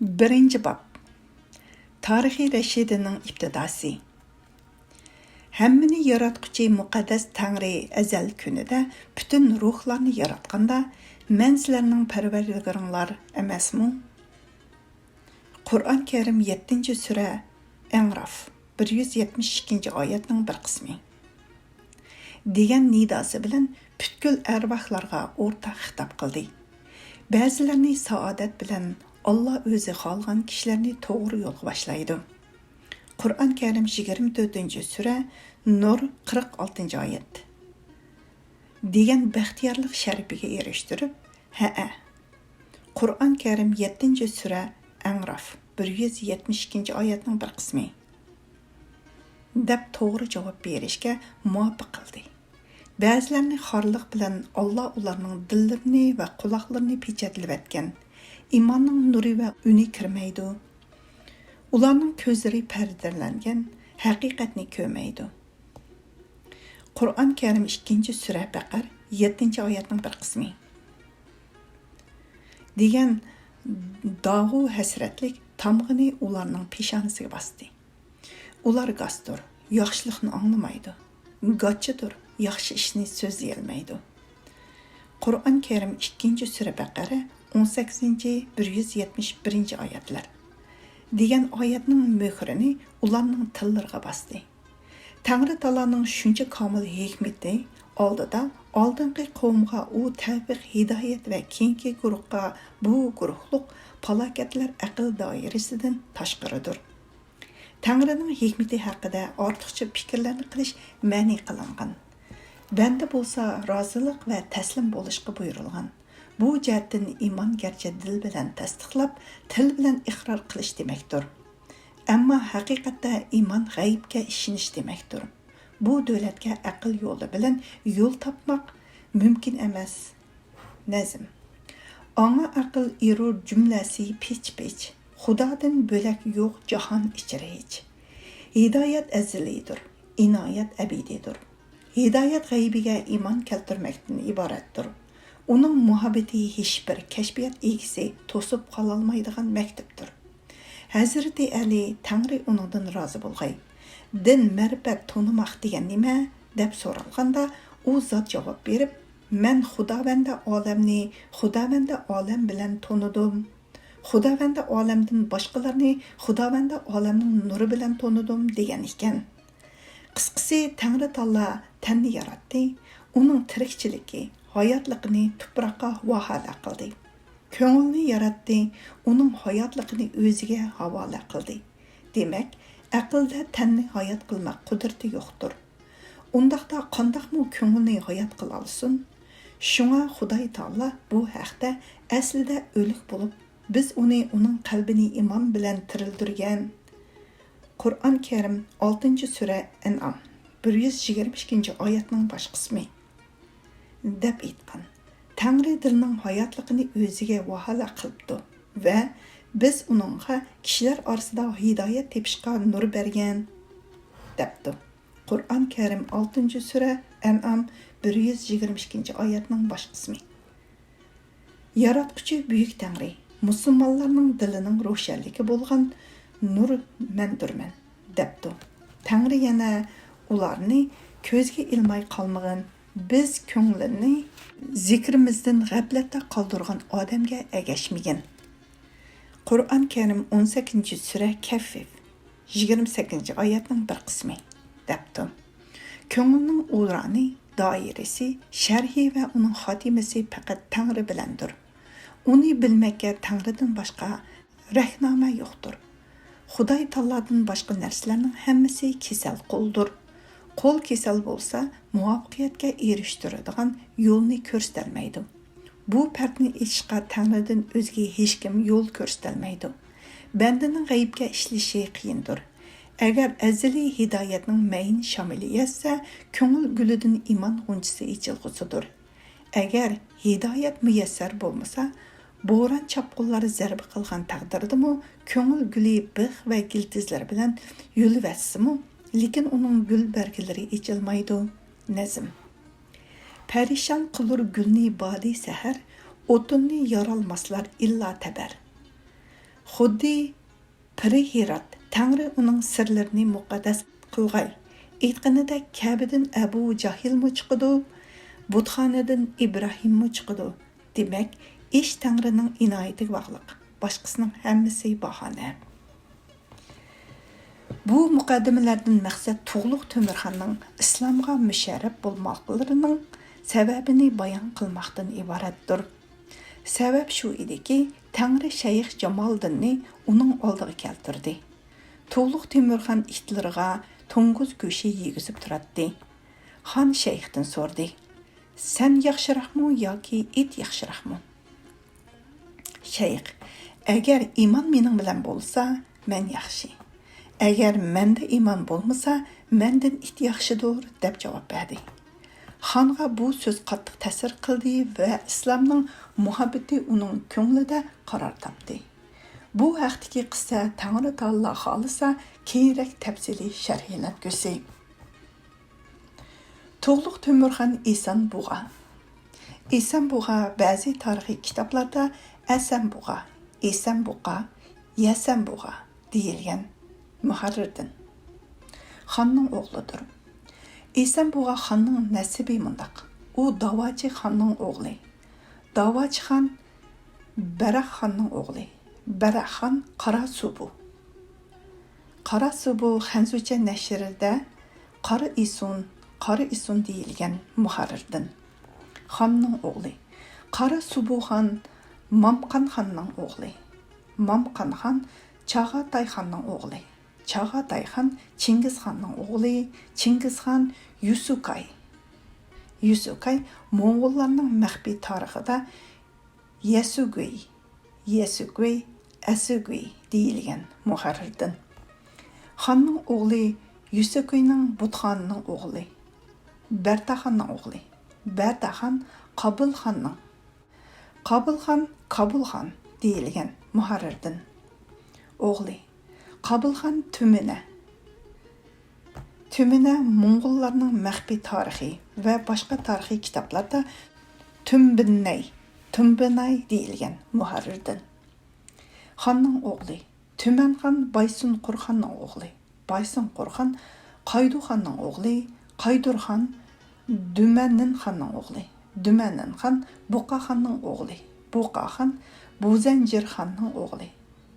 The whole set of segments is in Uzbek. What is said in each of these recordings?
Birinci bab. Tarihi Reşidining ibtidosi. Hammani yaratquchi muqaddas Tangri azal kunida butun ruhlarni yaratganda, men sizlarning parvardigoringlar emasmi? Qur'on Karim 7-sura A'raf 172-oyatning bir qismi. degan nidosi bilan butkul arvohlarga o'rtaq xitob qildi. Ba'zilarni saodat bilan Allah o'zi xohlagan kishilarni to'g'ri yo'lga boshlaydi. Qur'on Karim 24-sura Nur 46-oyat. degan baxtiyorlik sharifiga erishtirib, Qur'on Karim 7-sura A'raf 172-oyatning bir qismi deb to'g'ri javob berishga muvaffaq qildi. Ba'zilarni xorliq bilan Allah ularning dillarini va quloqlarini pechatlab etgan. İmanning nuri va uni kirmaydi. Ularning ko'zlari pardalangan, haqiqatni ko'rmaydi. Qur'on Karim 2-sura Baqar 7-oyatning bir qismi. degan dog'u hasratlik tamg'ini ularning peshonasiga bosdi. Ular gastur, yaxshilikni anglamaydi. G'achchidir, yaxshi ishni so'zlay olmaydi. Qur'on Karim 2-sura Baqara 18-171-oyatlar. degan oyatning muhrini ularning tillariga bosdi. Tangri taoloning shuncha komil hikmati oldida oldingi qavmga u tavfiq, hidoyat va keyingi guruhga bu guruhliq falokatlar aql doirasidan tashqaridir. Tangrining hikmati haqida ortiqcha fikrlarni qilish ma'ni qilingan. Banda bo'lsa rozilik va taslim bo'lishga buyurilgan. Bu jihatdan iymon garchi dil bilan tasdiqlab, til bilan iqror qilish demakdir. Ammo haqiqatda iymon g'aybga ishonish demakdir. Bu davlatga aql yo'li bilan yo'l topmoq mumkin emas. Nazm. Anga aql irur jumlasi pech-pech. Xudodan bo'lak yo'q jahon ichra hech. Hidoyat azalidir, inoyat abidiydir. Hidoyat g'aybiga iymon keltirmakdan iboratdir. Uning muhabbati hech bir kashfiyat egisi to'sib qololmaydigan maktubdir. Hazrati Ali Tangri uningdan rozi bo'lg'ay. Din ma'rifat tonimoq degan nima deb so'ralganda, u zot javob berib, men Xudovanda olamni Xudovanda olam bilan tonidim. Xudovanda olamdan boshqalarni Xudovanda olamning nuri bilan tonidim degan ekan. Qisqasi Tangri taolo tanni yaratdi, uning tirikchiligi, hayotligini tuproqqa havola qildi. Ko'ngilni yaratdi, uning hayotligini o'ziga havola qildi. Demak, aqlda tanni hayot qilmoq qudrati yo'qdir. Undaqda qandoqmi ko'ngilni hayot qila olsin? Shunga Xudoy taolo bu haqda aslida o'lik bo'lib, biz uning qalbini iymon bilan tirildirgan. Qur'on Karim 6-sura An'am 122-oyatning bosh qismi deb aytgan. Tangri dilning hayotligini o'ziga vahola qilibdi va biz uningga kishilar orasida hidoyat tepishga nur bergan debdi. Qur'on Karim 6-sura An'am 122-oyatning bosh qismi. Yaratquchi buyuk Tangri musulmonlarning dilining ro'shanligi bo'lgan nur mendirman debdi. Tangri yana ularni ko'zga ilmay qolmagan, biz ko'nglini zikrimizdan g'aflatda qoldirgan odamga agashmagan. Qur'on Karim 18-sura Kaffif 28-oyatning bir qismi debdi. Ko'ngilning urani, doirasi, sharhi va uning xotimasi faqat Tangri bilandir. Uni bilmakka Tangridan boshqa rahnoma yo'qdir. Xudoy taolodan boshqa narsalarning hammasi kasal qo'ldir. Qo'l kasal bo'lsa, muvaffaqiyatga erishtiradigan yo'lni ko'rsatmaydi. Bu partni ishqa Tangridan o'zga hech kim yo'l ko'rsatmaydi. Bandaning g'aybga ishlashi qiyindir. Agar azaliy hidoyatning mayin shamili yetsa, ko'ngil gulidan iymon g'unchisi ichilg'usidir. Agar hidoyat muyassar bo'lmasa, bo'ron chapqunlari zarba qilgan taqdirdimi, ko'ngil guli bix va giltizlar bilan yo'livatsimi, lekin uning gul barglari ichilmaydi. Nazm. Perişan qilur gulni badi sahar, o'tinni yorolmaslar illa tabar. Xuddi Piri Hirat Tangri uning sirlarini muqaddas qilg'ay. Aytganida Kabadan Abu Jahilmi chiqidi, butxonadan Ibrohimmi chiqidi. Demak, ish Tangrining inoyatiga bog'liq. Boshqasining hammasi bahona. Bu muqaddimalardan maqsad Tuğluq Temirxonning islomga musharraf bo'lmoqlarining sababini bayon qilmoqdan iboratdir. Sabab shu ediki, Tangri Shayx Jamoliddinni uning oldiga keltirdi. Tuğluq Temirxon itlariga to'ng'iz go'shi yegizib turadi. Xon Shayxdan so'rdi: "Sen yaxshiroqmi yoki it yaxshiroqmi?" Shayx: "Agar iymon mening bilan bo'lsa, men yaxshi. Agar menda iymon bo'lmasa, mendan it yaxshidir" deb javob berdi. Xonga bu so'z qattiq ta'sir qildi va islomning muhabbati uning ko'nglida qaror topdi. Bu haqdagi qissa Tangri taolo xolisa keyinroq tafsiliy sharhlab ko'rsay. Tuğluq Temirxon Esenbug'a. Esenbug'a ba'zi tarixiy kitoblarda Asanbug'a, Esenbug'a, Yasanbug'a deyilgan muharrirdan. Xonning o'g'lidir. Esenbug'a xonning nasibi mundaq. U Davochi xonning o'g'li. Davochi xon Barak xonning o'g'li. Barak xon Qarasubu. Qarasubu Xanzucha nashrida Qari Isun deyilgan muharrirdan. Xonning o'g'li. Qarasubu xon Mamqan xonning o'g'li. Mamqan xon Chag'atay xonning o'g'li. Chag'atay xon Chingiz xonning o'g'li. Chingiz xon Yusukay. Yusukay Mo'ng'ullarning maxfiy tarixida Yasugui, Asugui deyilgan muharrirdan. Xonning o'g'li Yusukuyning butxonining o'g'li. Bartaxonning o'g'li. Bartaxon Qabulxonning. Qabulxon Qabulxon deyilgan muharrirdan o'g'li. Qabulxon Tümine Mo'ng'ullarning maxfiy tarixi va boshqa tarixiy kitoblarda Tümbinay deyilgan muharrirdan. Xonning o'g'li. Tümenxon Baysunqurxonning o'g'li. Baysunqurxon Qayduxonning o'g'li. Qaydurxon Dümenninxonning o'g'li. Dümenninxon Buqaxonning o'g'li. Buqaxon Buzanjirxonning o'g'li.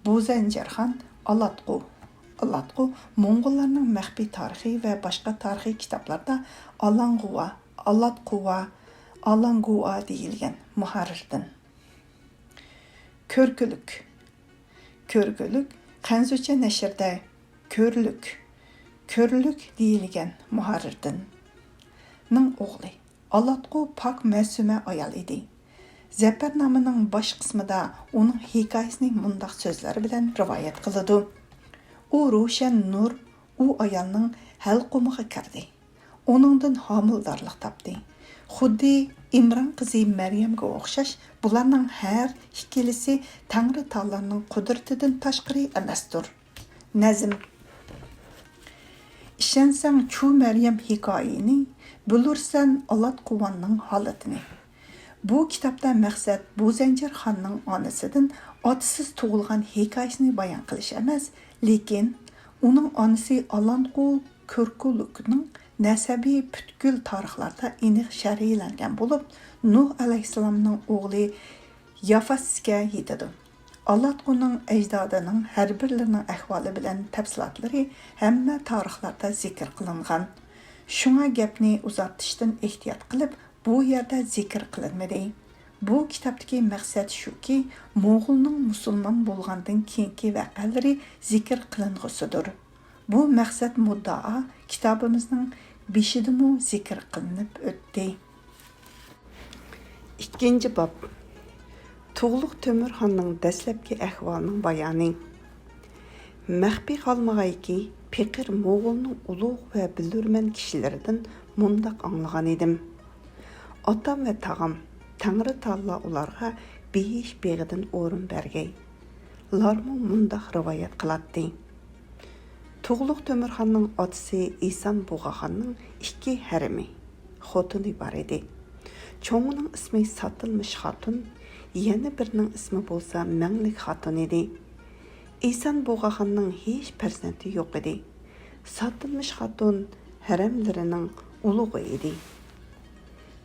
Buzanjirxon Alatqu. Mo'ng'ullarning maxfiy tarixi va boshqa tarixiy kitoblarda Alangua deyilgan muharrirdan. Ko'rguluk Xanzucha nashrida Ko'rluk deyilgan muharrirdan ning o'g'li. Alatqu pok ma'suma ayol edi. Zafarnomaning bosh qismida uning hikoyasini mundaq so'zlar bilan rivoyat qiladi. U Ro'shan nur u ayolning halqumiga kirdi. Oningdan homildorlik topdi. Xuddi Imron qizi Maryamga o'xshash bularning har ikkilisi Tangri taoloning qudratidan tashqari emasdir. Nazm. Ishansang chu Maryam hikoyini, bilursan Alatquvanning holatini. Bu kitobda maqsad Buzanjir xonning onasidan otasiz tug'ilgan hikoyasini bayon qilish emas, lekin uning onasi Alanqu Ko'rkulukning nasabi butkul tarixlarda aniq sharhlangan bo'lib, Nuh alayhissalomning o'g'li Yafasga yetadi. Alatquning ajdodining har birlarining ahvoli bilan tafsilotlari hamma tarixlarda zikr qilingan. Shunga gapni uzatishdan ehtiyot qilib, bu yerda zikr qilinmadi. Bu kitobdagi maqsad shuki, Mo'g'ulning musulmon bo'lgandan keyingi voqealari zikr qiling'usidir. Bu maqsad muddao kitobimizning beshidimi zikr qilinib o'tdi. Ikkinchi bob. Tuğluq Temirxonning dastlabki ahvolining bayoni. Maxfiy qolmag'ayki, Piqir Mo'g'ulning ulug' va bilurman kishilaridan mundaq anglagan edim. Otam va tag'am Tangri taolo ularga beyish beg'idan o'rin bergay. Ularmu mundaq rivoyat qiladi. Tuğluq Temirxonning otasi Esenbug'a xonning 2 harimi, xotini bor edi. Cho'ngining ismi Satılmış xotun, yana birining ismi bo'lsa Manglik xotun edi. İhsan Buğaxanның hech farzandi yo'q edi. Satılmış xatun haremlerining ulug'i edi.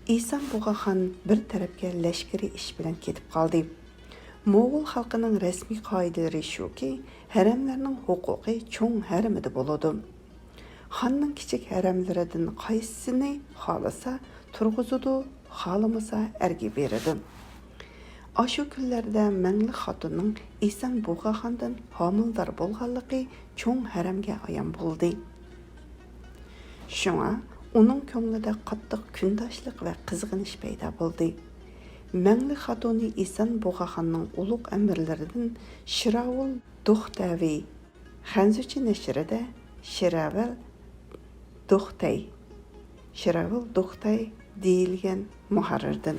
İhsan Buğaxan bir tarafga lashkari ish bilan ketib qoldi. Moğol xalqining rasmiy qoidalari shuki, haremlarning huquqi cho'ng haramida bo'ladi. Xonning kichik haramlaridan qaysisini xolasa turg'izadi, xolamasa erga beradi. Aşu kunlarda Мәңлі xatunning İhsan Buğaxandan homildor bo'lganligi cho'ng haramga ayon bo'ldi. Shunga uning ko'nglida qattiq kundoshlik va qizg'inish paydo bo'ldi. Мәңлі xatuni İhsan Buğaxanning ulug' amirlaridan Shiravul Duxtaviy Xanzuchi nashrida Shiravul Duxtay deyilgan muharrirdan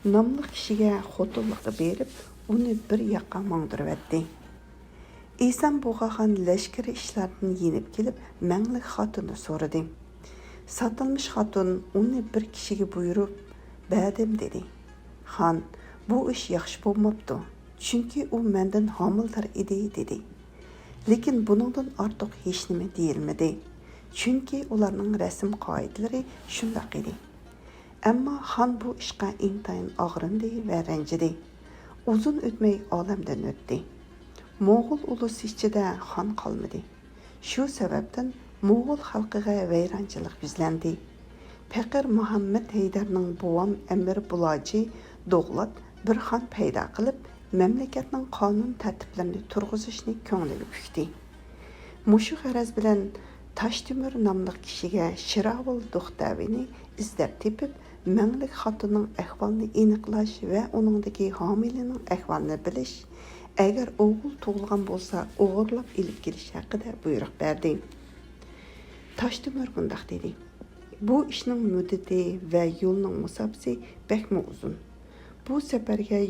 nomli kishiga xotinlikqa berib, uni bir yoqqa mangdirib etdi. İhsan Buğaxan lashkari ishlardan yenib kelib, Мәңлі xatuni so'radi. Satılmış xatun uni bir kishiga buyurib, "Ba'dim" dedi. "Xon, bu ish yaxshi bo'lmabdi, chunki u mendan homildor edi" dedi. Lekin buningdan ortiq hech nima deyilmadi, chunki ularning rasm qoidalari shunday edi. Ammo xon bu ishga intayin og'rindi va ranjidi. Uzun o'tmay olamdan o'tdi. Moğol ulusi ichida xon qolmadi. Shu sababdan Moğol xalqiga vayronchilik yuzlandi. Faqir Muhammad Haydarning buvam Amir Bulaji Do'g'lat bir xon paydo qilib, mamlakatning qonun tartiblarini turg'izishni ko'ngliga pukdi. Mushu g'araz bilan Toshtemir nomli kishiga Shiravul Duxtavini izlab tepib, Мәңлі xatunning ahvolini aniqlash va uningdagi homilining ahvolini bilish, agar o'g'il tug'ilgan bo'lsa, o'g'irlab ilib kelish haqida buyruq berdi. Toshtemir bundoq dedi: "Bu ishning muddati va yo'lning musofasi bakmi uzun. Bu safarga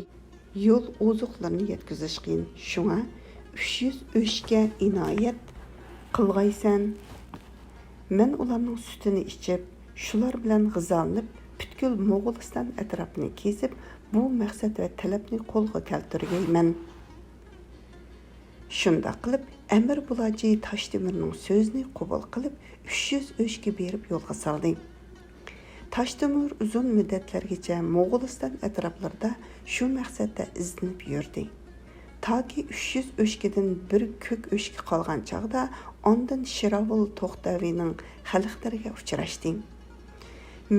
yo'l ozuqlarini yetkazish qiyin. Shunga 300 o'shga inoyat qilg'aysan. Men ularning sutini ichib, shular bilan g'izolanib, butkul Mo'g'uliston atrofini kezib, bu maqsad va talabni qo'lga keltirgayman." Shunda qilib, Amir Bulaji Toshtemirning so'zini qabul qilib, 300 o'shga berib yo'lga soldi. Toshtemir uzun muddatlargacha Mo'g'uliston atroflarida shu maqsadda izlanib yurdi. Toki 300 o'shkidan bir ko'k o'shki qolgan chog'da ondan Shiravul Duxtavining xalqlariga uchrashdi.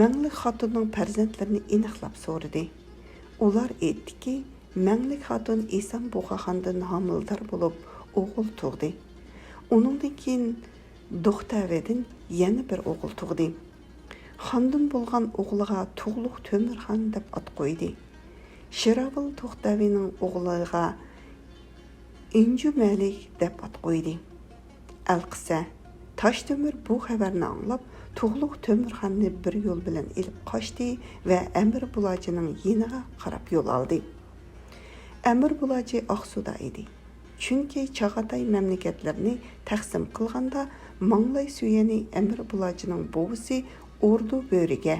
Мәңлі xatunning farzandlarini aniqlab so'radi. Ular aytdiki, Мәңлі xatun İhsan Buğaxandan homildor bo'lib, o'g'il tug'di. Uningdan keyin Duxtavidan yana bir o'g'il tug'di. Xondan bo'lgan o'g'liga Tug'luq To'mirxon deb at qo'ydi. Shiravul Duxtavining o'g'liga Inju Malik deb at qo'ydi. Alqisa Toshtemir bu xabarni anglab, Tug'luq To'mirxonni bir yo'l bilan ilib qochdi va Amir Bulajining yeniga qarab yo'l oldi. Amir Bulaji Oqsuda edi. Chunki Chag'atay mamlakatlarini taqsim qilganda Manglay Suyani Amir Bulajining buvisi Ordu Bo'riga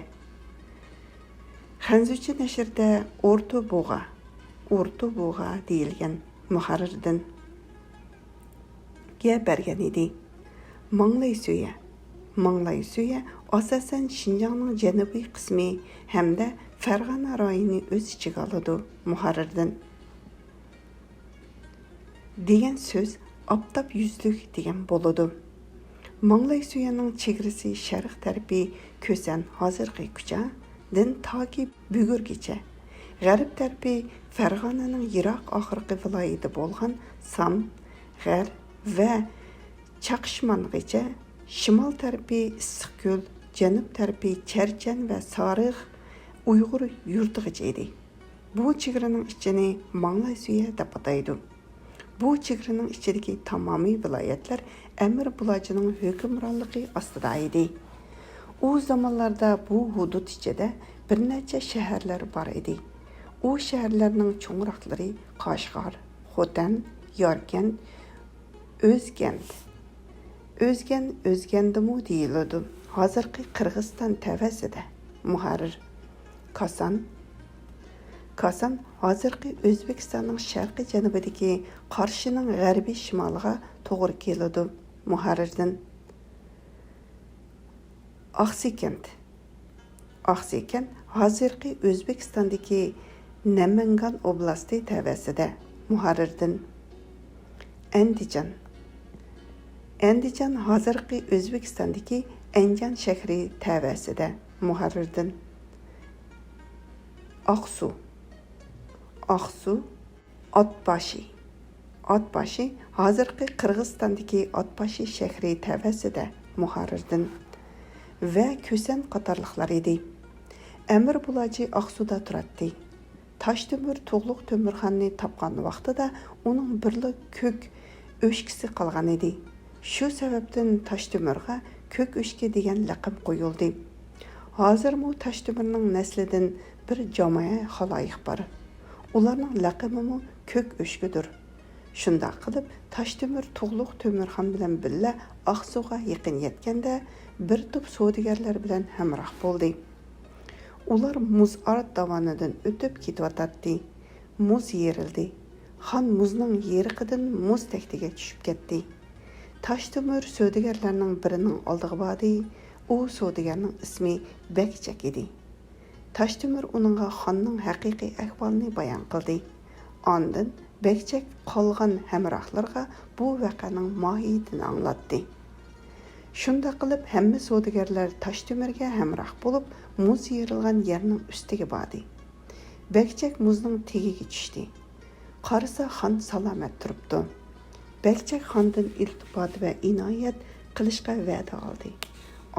Xanzuchi nashrida Ordu Bug'a deyilgan muharrirdan bergan edi. Manglay Suya asosan Shinjongning janubiy qismi hamda Farg'ona rayonini o'z ichiga oladi. Muharrirdan degan so'z optob yuzlik degan bo'ladi. Manglay Suyaning chegarasi sharq tarafi Ko'san hozirgi Kuchadan toki Bugurgacha, g'arb tarafi Farg'onaning yiroq oxirgi viloyati bo'lgan Sam, G'ar va Chaqishmongacha, shimol tarafi Issiqko'l, janub tarafi Charchan va Sariq Uyg'ur yurtigacha edi. Bu chegaraning ichini Manglay Suya deb ataydi. Bu chegaraning ichidagi tamomiy viloyatlar Amir Bulajining hukmronligi ostida edi. U zamonlarda bu hudud ichida bir necha shaharlar bor edi. U shaharlarning cho'ngroqlari Qashqar, Xotan, Yorgan, O'zgandimi deyiladi. Hozirgi Qirg'iziston tavasida. Muharrir Koson Kasan hozirgi O'zbekistonning sharqiy janubidagi Qarshining g'arbiy shimoliga to'g'ri keladi. Muharrirdan. Oqsekent. Oqsekent hozirgi O'zbekistondagi Namangan oblasti tavasida. Muharrirdan. Andijon. Andijon hozirgi O'zbekistondagi Andijon shahri tavasida. Muharrirdan. Aksu. Aksu, Atbaşı. Atbaşı hozirgi Qirg'izistondagi Atbaşı shahri tavasida. Muharrirdan. Va Ko'san qatorliqlar edi. Amir Bulaji Aksuda turadi. Toshtemir Tug'luq Temirxonni topgan vaqtida uning birli ko'k o'shkisi qolgan edi. Shu sababdan Toshtemirga ko'k o'shki degan laqab qo'yildi. Hozirmi Toshtemirning naslidan bir jamoa xaloyiq bor. Ularning laqabi ko'k o'shkidir. Shunda qilib Toshtemir Tug'luq Temirxon bilan birga Aqsuga yaqin yetganda bir to'p savdogarlar bilan hamroh bo'ldi. Ular muz art davonidan o'tib ketyotdi. Muz yerildi. Xon muzning yeriqidan muz taktiga tushib ketdi. Toshtemir savdogarlarning birining oldiga bordi. U savdogarning ismi Bekchak edi. Toshtemir uningga xonning haqiqiy ahvolini bayon qildi. Ondan Bekchak qolgan hamrohlarga bu voqeaning mohiyatini anglatdi. Shunda qilib hamma savdogarlar Toshtemirga hamroh bo'lib, muz yerilgan yerning ustiga bordi. Bekchak muzning tegiga tushdi. Qarasa xon salomat turibdi. Bekchak xondan iltifot va inoyat qilishga va'da oldi.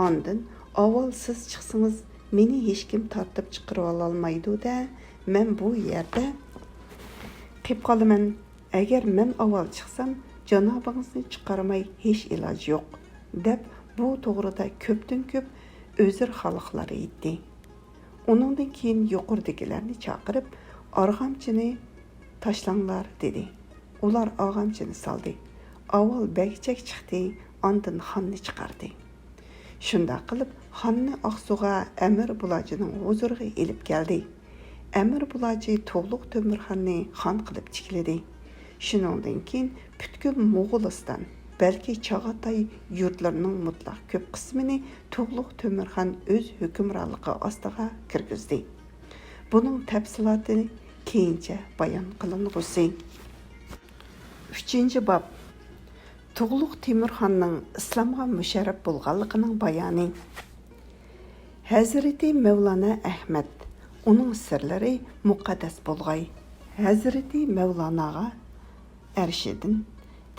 Ondan avval siz chiqsangiz meni hech kim tortib chiqarib olmaydi-da, men bu yerda qilib qolaman. Agar men avval chiqsam, janobingizni chiqarmay hech iloj yo'q, deb bu to'g'rida ko'pdan ko'p o'zir xalqlar aytdi. Uningdan keyin yuqoridagilarni chaqirib, arg'amchini tashlanglar dedi. Ular arg'amchini soldi. Avval Bekchak chiqdi, ondan xonni chiqardi. Shunda qilib xonni Aqsuga Amir Bulajining huzuriga elib keldi. Amir Bulaji Tug'luq Temirxonni xon qilib chiqildi. Shuningdan keyin butkul Mo'g'uliston, balki Chag'atay yurtlarining mutlaq ko'p qismini Tug'luq Temirxon o'z hukmronligi ostiga kirgizdi. Buning tafsilotini keyincha bayon qilingusi. 3-bob. Tug'luq Temirxonning islomga musharraf bo'lganligining bayoni. Hazrati Mevlana Ahmad uning sirlari muqaddas bo'lg'ay. Hazrati Mevlanaga Arshidin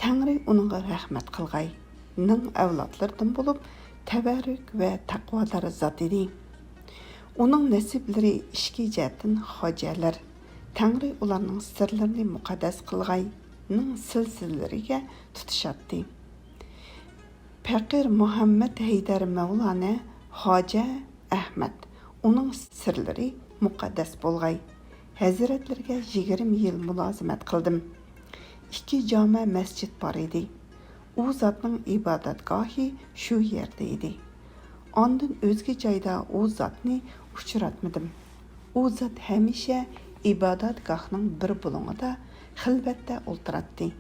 Tangri uningga rahmat qilg'ay. Ning avlodlaridan bo'lib, tabarruk va taqvodor zot edi. Uning nasiblari ishki jihatdan hojalar. Tangri ularning sirlarini muqaddas qilg'ay. Ning silsilariga tutishadi. Faqir Muhammad Haydar Mevlana Hoja Ahmad uning sirlari muqaddas bo'lg'ay. Hazratlarga 20 yil mulozimat qildim. 2 jome masjid bor edi. U zotning ibodatgohi shu yerda edi. Ondan o'zga joyda u zotni uchratmadim. U zot hamisha ibodatgohning bir bo'lingida xilvatda o'ltiradi.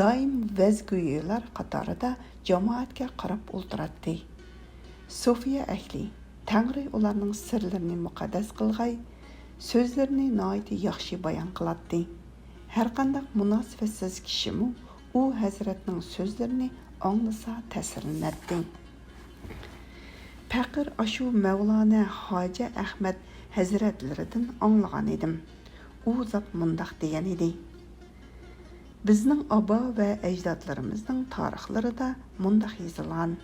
Doim vazguyilar qatorida jamoatga qarab o'ltiradi. Sofiya ahli Tangri ularning sirlarini muqaddas qilg'ay, so'zlarini noiti yaxshi bayon qiladi. Har qanday munosibatsiz kishimi u hazratning so'zlarini anglasa ta'sirlanadi. Faqir ashu Mevlana Hoja Ahmad hazratlaridan anglagan edim. U zot mundaq degan edi. Bizning abo va ajdodlarimizning tarixlarida mundaq yozilgan.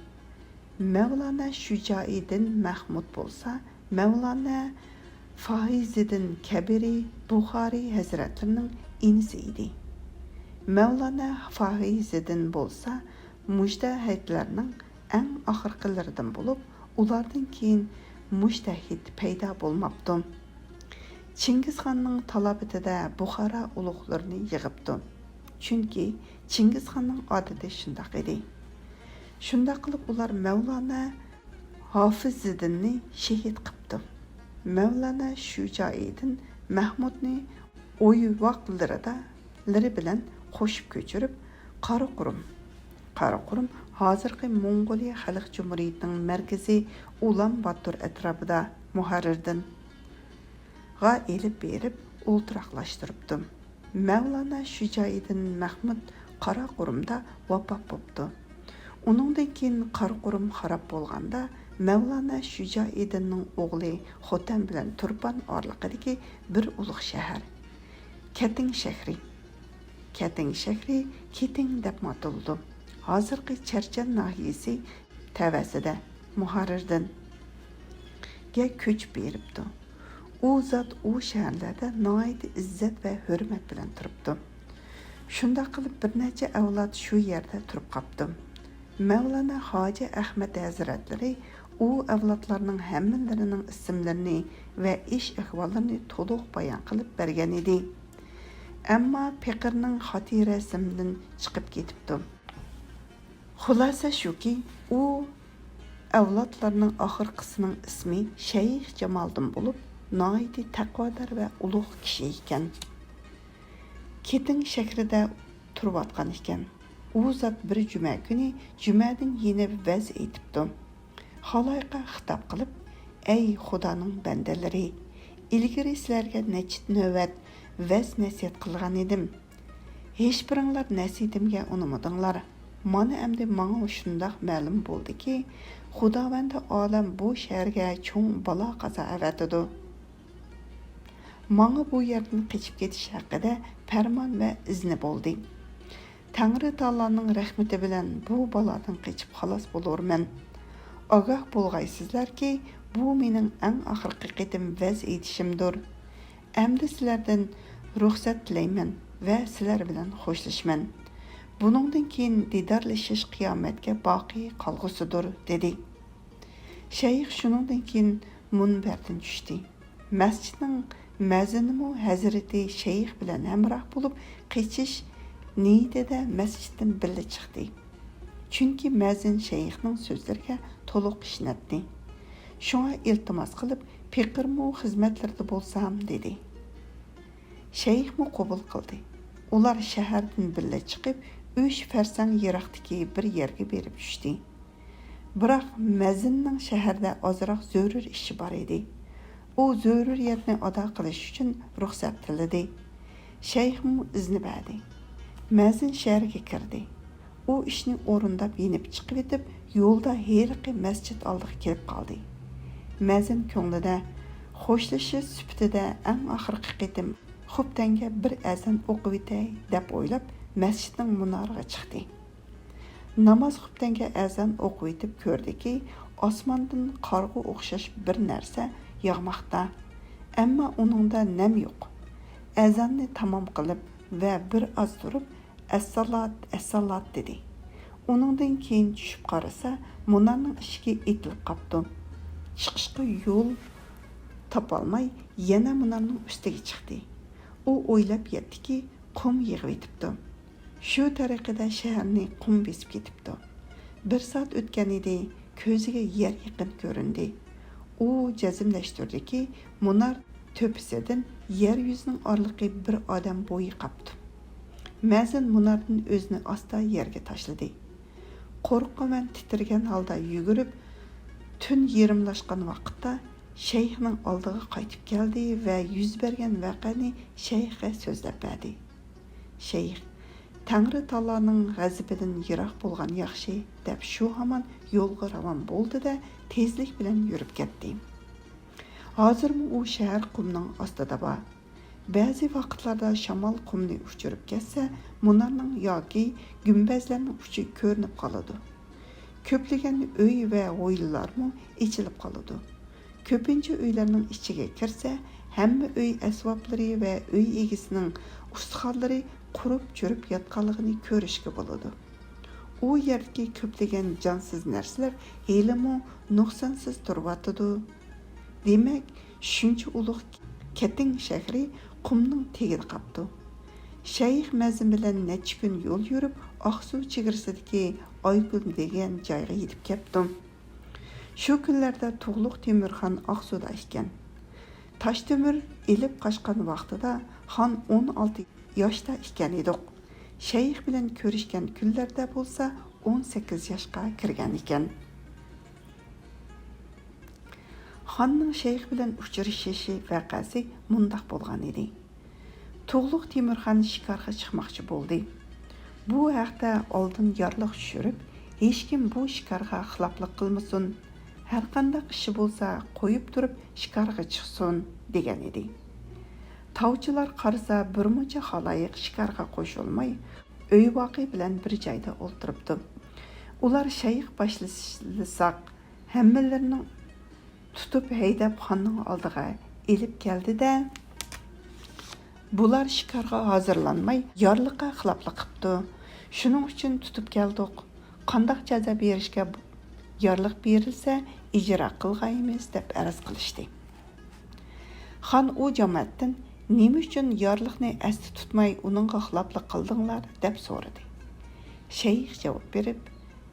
Mevlana Shujoiddin Mahmud bo'lsa, Mevlana Faiziddin Kabiri Buxoriy hazratlarining inisi edi. Mevlana Faiziddin bo'lsa, mujtahidlarning eng oxirgilaridan bo'lib, ulardan keyin mujtahid paydo bo'lmabdi. Chingizxonning talabitida Buxara ulug'larini yig'ibdi. Chunki Chingizxonning odati shunday edi. Shunda qilib ular Mevlana Hofiziddinni shahid qilibdi. Mevlana Shujoiddin Mahmudni o'y vaqtlarida bilan qo'shib ko'chirib Qaraqurum hozirgi Mongoliya Xalq Cumhuriyetining markaziy Ulan-Bator atrofida muharrirdan elib berib o'ltiraqlashtiribdi. Mavlana Shujoiddin Mahmud Qaraqurumda vafot bo'ldi. Uningdan keyin Qaraqurum xarob bo'lganda Mavlana Shujoiddinning o'g'li Xotan bilan Turpan oraliqidagi bir ulug' shahar Keting shahri Keting deb ataldi. Hozirgi Charchan nahiyasi tavasida muharrirdan ko'chib beribdi. U zot u shaharlarda nihoyat izzat va hurmat bilan turibdi. Shunda qilib bir necha avlod shu yerda turib qolibdi. Mavlana Hoji Ahmad Hazratlari u avlodlarning hammalarining ismlarini va ish ahvollarini to'liq bayon qilib bergan edi. Ammo Piqirning xotirasidan chiqib ketibdi. Xulosa shuki, u avlodlarning oxirgisining ismi Shayx Jamoliddin bo'lib, nihoyat taqvodor va ulug' kishi ekan. Keting shahrida turayotgan ekan. U zot bir juma kuni jumadan yana vaz aytibdi. Xaloyiqqa xitob qilib, "Ey Xudoning bandalari, ilgari sizlarga nechit navbat vaz nasihat qilgan edim. Hech biringlar nasihatimga unamadinglar. Mana endi menga shundoq ma'lum bo'ldiki, Xudovandi olam bu shaharga cho'ng balo qazo avatidi. Menga bu yerdan qochib ketish haqida farmon va izni bo'ldi. Tangri Taoloning rahmati bilan bu balodan qochib xalos bo'larman. Ogoh bo'lgaysizlarki, bu mening eng oxirgi qitim vaz etishimdir. Endi sizlardan ruxsat tilayman va sizlar bilan xo'shlashman. Buningdan keyin didorlashish qiyomatga boqiy qolg'usidir", dedi. Shayx shuningdan keyin munbardan tushdi. Masjidning muazzinimu Hazrati Shayx bilan hamroh bo'lib qichish niyatida masjiddan birga chiqdi. Chunki muazzin Shayxning so'zlariga to'liq ishnatdi. Shunga iltimos qilib, "Piqirmu xizmatlarda bo'lsam", dedi. Shayxmu qabul qildi. Ular shahardan birga chiqib, 3 farsang yiroqdagi bir yerga berib tushdi. Biroq muazzinning shaharda ozroq zarur ishi bor edi. U zaruriyatni ado qilish uchun ruxsat tiladi. Shayxmu izni berdi. Muazzin shaharga kirdi. U ishni o'rindab yenib chiqib etib, yo'lda heriqi masjid oldiga kelib qoldi. Muazzin ko'nglida xo'shlashish sifatida eng oxirgi qitim xubtanga bir azon o'qib etay deb o'ylab masjidning munoriga chiqdi. Namoz xubtanga azon o'qib etib ko'rdiki, osmondan qorga o'xshash bir narsa yog'moqda, ammo uningda nam yo'q. Azonni tamom qilib va bir oz turib, "As-salat" dedi. Uningdan keyin tushib qarasa, munarning ishiga etilib qopdi. Chiqishga yo'l topolmay yana munarning ustiga chiqdi. U o'ylab yetdiki, qum yig'ib etibdi. Shu tariqada shaharni qum besib ketibdi. Bir soat o'tgan edi, ko'ziga yer yaqin ko'rindi. U jazmlashtirdiki, munar to'pisidan yer yuzining oraliqi bir odam bo'yi qapti. Muazzin munardan o'zini asta yerga tashladi. Qo'rqib titirgan holda yugurib, tun yerimlashgan vaqtda Shayxning oldiga qaytib keldi va yuz bergan voqeani Shayxga so'zlab berdi. Shayx, Tangri Taoloning g'azabidan yiroq bo'lgan yaxshi deb shu hamon yo'lga ravon bo'ldi-da, tezlik bilan yurib ketdi. Hozirmi u shahar qumning ostida bor. Ba'zi vaqtlarda shamol qumni uchirib ketsa, munarning yoki gumbazlarning uchi ko'rinib qoladi. Ko'plagan uy va o'yinlarmi ichilib qoladi. Ko'pincha uylarning ichiga kirsa, hamma uy asboblari va uy egisining ustixonlari qurib churib yotganligini ko'rishga bo'ladi. U yerdagi ko'plagan jonsiz narsalar helimi nuqsonsiz turibdi. Demak, shuncha ulug' Keting shahri qumning tegida qapti. Shayx mazin bilan necha kun yo'l yurib, Oqsuv chegarasidagi Oygul degan joyga yetib keldi. Shu kunlarda Tug'luq Temurxon Oqsuvda ekan. Taşdemir elib qaçqan vaqtida xon 16 yoshda ekan edik. Shayx bilan ko'rishgan kunlarda bo'lsa 18 yoshga kirgan ekan. Xonning shayx bilan uchrashishi vaqasi mundaq bo'lgan edi. Tuğluq Temirxon shikarga chiqmoqchi bo'ldi. Bu haqda oldin yorliq tushirib, hech kim bu shikarga xiloflik qilmasin. Har qanday ishi bo'lsa qo'yib turib shikarga chiqsin degan edi. Tavchilar qarasa bir muncha xaloyiq shikarga qo'shilmay, uy voqi bilan bir joyda o'ltiribdi. Ular shayx boshlasak, hammalarining tutib haydab xonning oldiga elib keldi-da, bular shikarga hozirlanmay, yorliqqa xiloflik qilibdi. Shuning uchun tutib keldik. Qanday jazo berishga yorliq berilsa, ijro qilg'aymiz deb arz qilishdi. Xon u jamoatdan nima uchun yorliqni asli tutmay uningga xiloflik qildinglar deb so'radi. Shayx javob berib,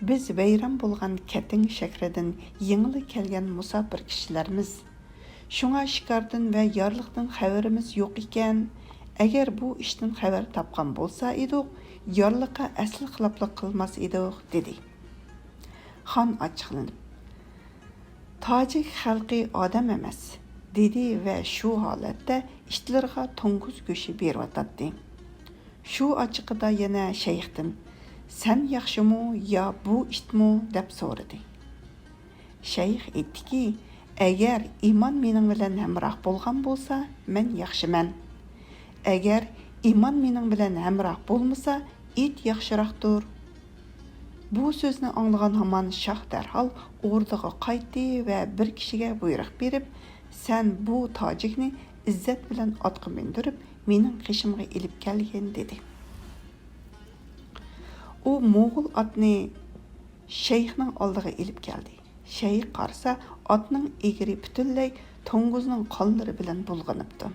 biz vayron bo'lgan Kating shahridan yengli kelgan musofir kishilarimiz. Shunga shikardan va yorliqdan xabarimiz yo'q ekan. Agar bu ishdan xabar topgan bo'lsa edik, yorliqqa asl xiloflik qilmas edik dedi. Xon ochiqlanib, tojik xalqi odam emas dedi va shu holatda ishlarga to'ng'iz go'shi beryotdi. Shu ochiqida yana shayxdan sen yaxshimi yo bu ishtmi deb so'radi. Shayx aytdiki, agar iymon mening bilan hamroh bo'lgan bo'lsa, men yaxshiman. Agar iymon mening bilan hamroh bo'lmasa, it yaxshiroqdir. Bu so'zni anglagan hamon shoh darhol o'rniga qaytdi va bir kishiga buyruq berib, sen bu tojikni izzat bilan otga mindirib, mening qishimga ilib kelgin dedi. U mo'g'ul otni shayxning oldiga ilib keldi. Shayx qarsa otning egri butunlay to'ng'izning qonlari bilan bulg'anibdi.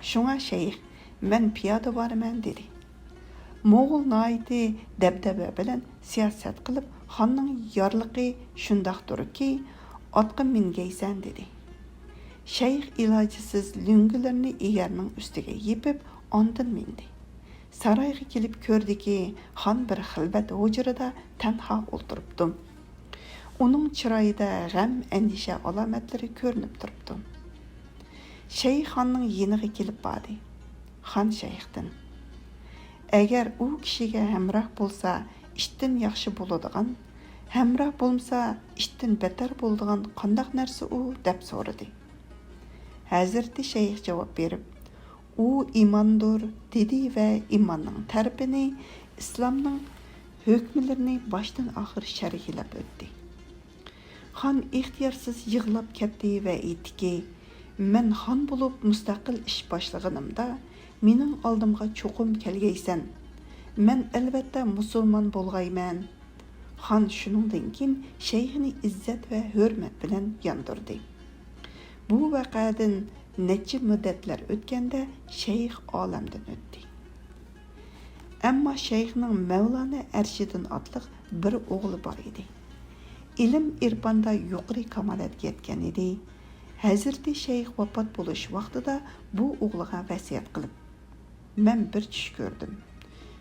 Shunga shayx, men piyoda boraman dedi. Moğul naiti dabdaba bilan siyosat qilib, xonning yorliqi shundaqdir ki, otqa mingaysan dedi. Shayx ilojisiz lungilarni egarning ustiga yepib, ondan mindi. Saroyga kelib ko'rdiki, xon bir xilbat hujrada tanha o'ltiribdi. Uning chiroyida g'am, andisha alomatlari ko'rinib turibdi. Shayx xonning yeniga kelib bordi. Xon shayxdan, agar u kishiga hamroh bo'lsa, ishdan yaxshi bo'ladigan, hamroh bo'lmasa, ishdan betar bo'ladigan qanday narsa u deb so'radi. Hazrati shayx javob berib, u iymondir dedi va iymonning tarifini, islomning hukmlarini boshdan oxir sharhlab o'tdi. Xon ixtiyorsiz yig'lab ketdi va aytdiki, men xon bo'lib mustaqil ish boshlaganimda mening oldimga cho'qim kelgaysan. Men albatta musulmon bo'lg'ayman. Xon shuningdan keyin shayxni izzat va hurmat bilan yondirdi. Bu vaqadan necha muddatlar o'tganda shayx olamdan o'tdi. Ammo shayxning Mavlana Arshiddin otliq bir o'g'li bor edi. Ilm irfonda yuqori kamolatga yetgan edi. Hazrati shayx vafot bo'lish vaqtida bu o'g'liga vasiyat qilib, men bir tush ko'rdim.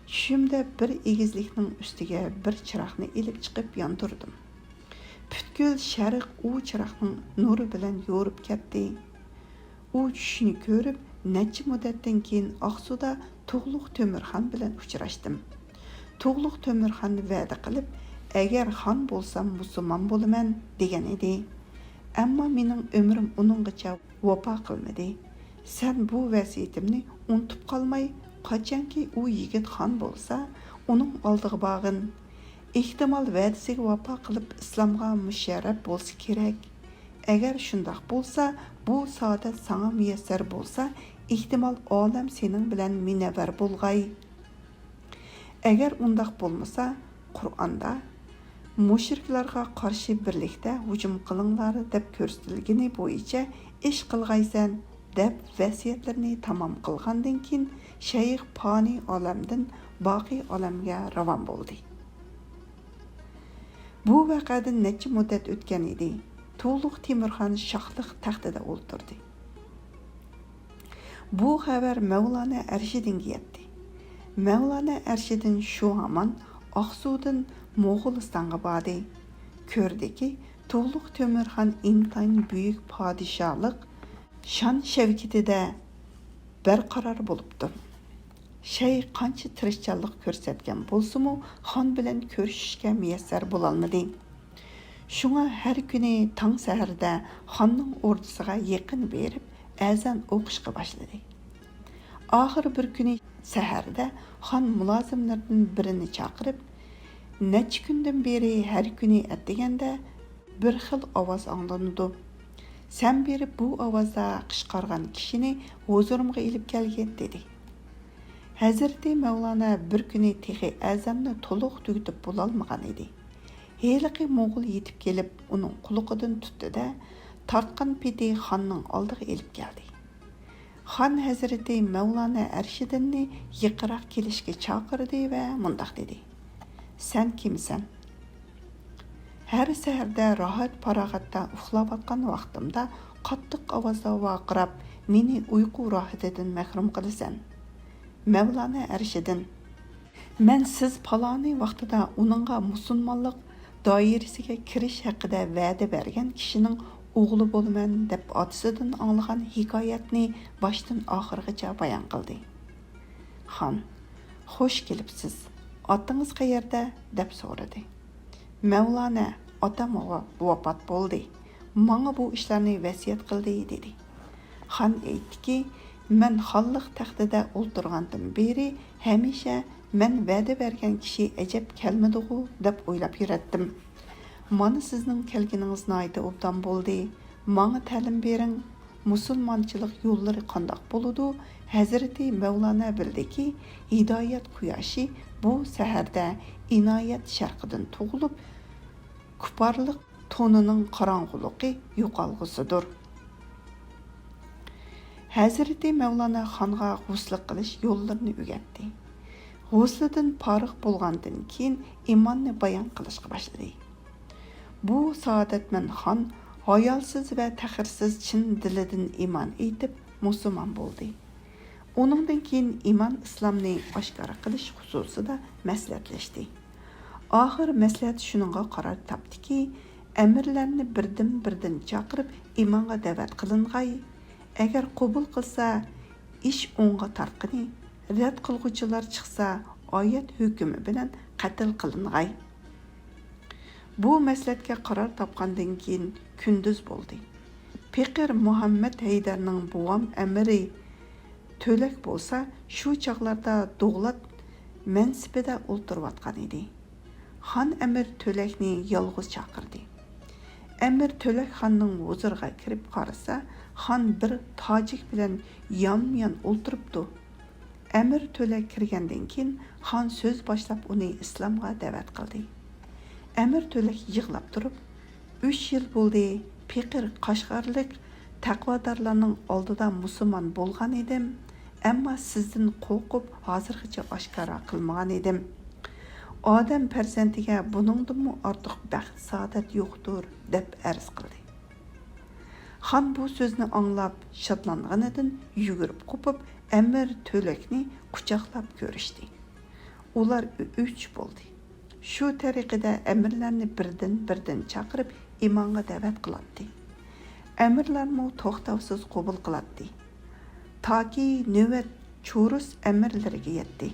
Tushimda bir egizlikning ustiga bir chiroqni ilib chiqib yondirdim. Butkul sharq u chiroqning nuri bilan yo'rib ketdi. U tushni ko'rib, necha muddatdan keyin Oqsuda Tuğluq Temirxon bilan uchrashdim. Tuğluq Temirxon va'da qilib, agar xon bo'lsam musulmon bo'laman degan edi. Ammo mening umrim uninggacha vafo qilmadi. Sen bu vasiyatimni unutib qolmay, qachonki u yigit xon bo'lsa, uning oldiga borgin. Ehtimol va'dasiga vafo qilib islomga musharraf bo'lsa kerak. Agar shundoq bo'lsa, bu saodat sana muyassar bo'lsa, ehtimol olam sening bilan minavvar bo'lg'ay. Agar undoq bo'lmasa, Qur'onda mushriklarga qarshi birlikda hujum qilinglar deb ko'rsatilgani bo'yicha ish qilg'aysan deb vasiyatlarni tamom qilgandan keyin shayx fani olamdan boqiy olamga ravon bo'ldi. Bu vaqadan necha muddat o'tgan edi. Tuğluq Temirxon shohlik taxtida o'ltirdi. Bu xabar Mevlana Ershidinga yetdi. Mevlana Ershidin shu hamon Aqsudan Moğolistanға bordi. Ko'rdiki, Tuğluq Temirxon intayin buyuk podisholiq shon shavkatida barqaror bo'libdi. Şey qancha tirishchanlik ko'rsatgan bo'lsa-mu, xon bilan ko'rishishga muyassar bo'lolmadi. Shunga har kuni tong saharda xonning o'rdisiga yaqin berib, azan o'qishga boshladi. Oxir bir kuni saharda xon mulozimlardan birini chaqirib, necha kundan beri har kuni atdeganda bir xil ovoz anglanadi. Sen berib bu ovozda qishqargan kishini huzurimga ilib kelgin dedi. Hazreti Mevlana bir kuni texi azamni to'liq tugitib bo'lolmagan edi. Heliqi Moğol yetib kelib, uning quluqidan tutdi-da, tortgan peti xonning oldiga elib keldi. Xon Hazreti Mevlana Ershidinni yiqiroq kelishga chaqirdi va mundoq dedi: "Sen kimsan?" Her saharda rahat parag'atda uxlayotgan vaqtimda qattiq ovozda vaqirab, meni uyqu rohatidan mahrum qilasan. Mevlana Ershidin: "Men siz paloni vaqtida uningga musulmonlik doirasiga kirish haqida va'da bergan kishining o'g'li bo'laman" deb otasidan anglagan hikoyatni boshdan oxirigacha bayon qildi. Xon: "Xush kelibsiz. Otingiz qayerda?" deb so'radi. Mevlana: "Otam vafot bo'ldi. Menga bu ishlarni vasiyat qildi" dedi. Xon aytdiki, "Men xonlik taxtida o'ltirgandan beri hamisha men va'da bergan kishi ajab kelmadi-ku deb o'ylab yuratdim. Mana sizning kelganingiz nihoyat obdan bo'ldi. Menga ta'lim bering. Musulmonchilik yo'llari qandoq bo'ladi?" Hazrati Mevlana bildiki, hidoyat quyoshi bu saharda inoyat sharqidan tug'ilib, kuparlik to'nining qorong'uliqi yo'qolg'usidir. Hazreti Mevlana xonga g'usl qilish yo'llarini o'rgatdi. G'uslidan forig' bo'lgandan keyin iymonni bayon qilishga boshladi. Bu saodatmand xon hayolsiz va tahirsiz chin dilidan iymon etib musulmon bo'ldi. Uningdan keyin iymon islomni oshkora qilish xususida maslahatlashdi. Oxir maslahat shuningga qaror topdiki, amirlarni birdan chaqirib iymonga da'vat qiling'ay. Agar qabul qilsa, ish o'ngga tarqini, rad qilg'uvchilar chiqsa, oyat hukmi bilan qatl qiling'ay. Bu maslahatga qaror topgandan keyin kunduz bo'ldi. Peqir Muhammad Haydarning buvam amiri To'lak bo'lsa, shu chaqlarda Do'g'lat mansibida o'ltirayotgan edi. Xon amir To'lakni yolg'iz chaqirdi. Amir To'lak xonning huzuriga kirib qarasa, xon bir tojik bilan yon-yon o'ltiribdi. Amir To'lak kirgandan keyin xon so'z boshlab uni islomga da'vat qildi. Amir To'lak yig'lab turib, 3 yil bo'ldi, Peqir Qashqarlik taqvodorlarning oldida musulmon bo'lgan edim, ammo sizdan qo'rqib hozirgacha oshkora qilmagan edim. Odam farzandiga buningdanmi ortiq baxt saodat yo'qdir deb arz qildi. Xon bu so'zni anglab shodlanganidan yugurib qopib, Amir To'lakni quchoqlab ko'rishdi. Ular 3 bo'ldi. Shu tariqada amirlarni birdan chaqirib iymonga da'vat qiladi. Amirlarni to'xtovsiz qabul qiladi. Toki navbat Chorus amirlariga yetdi.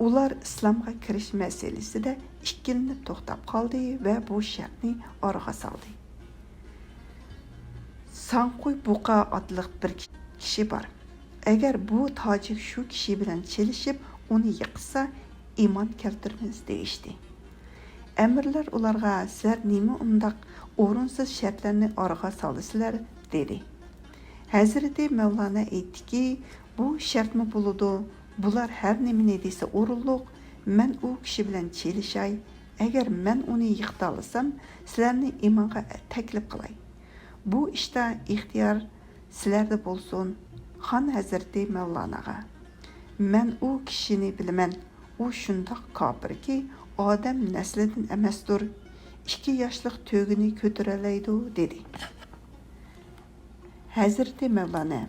Ular islomga kirish masalasida ikkilanib to'xtab qoldi va bu shartni orqa soldi. Sanquy Buqa otliq bir kishi bor. Agar bu tojik shu kishi bilan chelishib, uni yiqsa, iymon keltiramiz deyishdi. Amirlar ularga sizlar nima undaq o'rinsiz shartlarni orqa soldingizlar dedi. Hazreti Mevlana aytdiki, bu shartmi bo'ladi? Bular har nimani desa o'rinliq, men u kishi bilan chelishay. Agar men uni yiqita olsam, sizlarni iymonga taklif qilay. Bu ishda ixtiyor sizlarda bo'lsin. Xon Hazreti Mevlanaga: "Men u kishini bilaman. U shundoq kofirki, odam naslidan emasdir. 2 yoshlik to'gini ko'taralaydi" dedi. Hazreti Mevlana: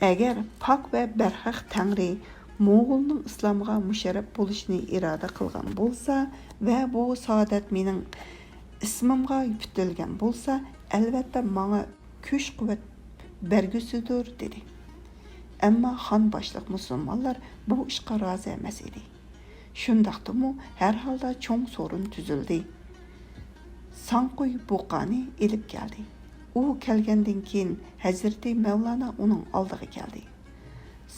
Agar pok va barhaq Tangri Moğolning islomga musharraf bo'lishni iroda qilgan bo'lsa va bu saodat mening ismimga yupitilgan bo'lsa, albatta menga kuch-quvvat bergusidir dedi. Ammo xon boshliq musulmonlar bu ishga rozi emas edi. Shundaqdimi har holda cho'ng sorun tuzildi. Sanquy buqani elib keldi. U kelgandan keyin Hazreti Mevlana uning oldiga keldi.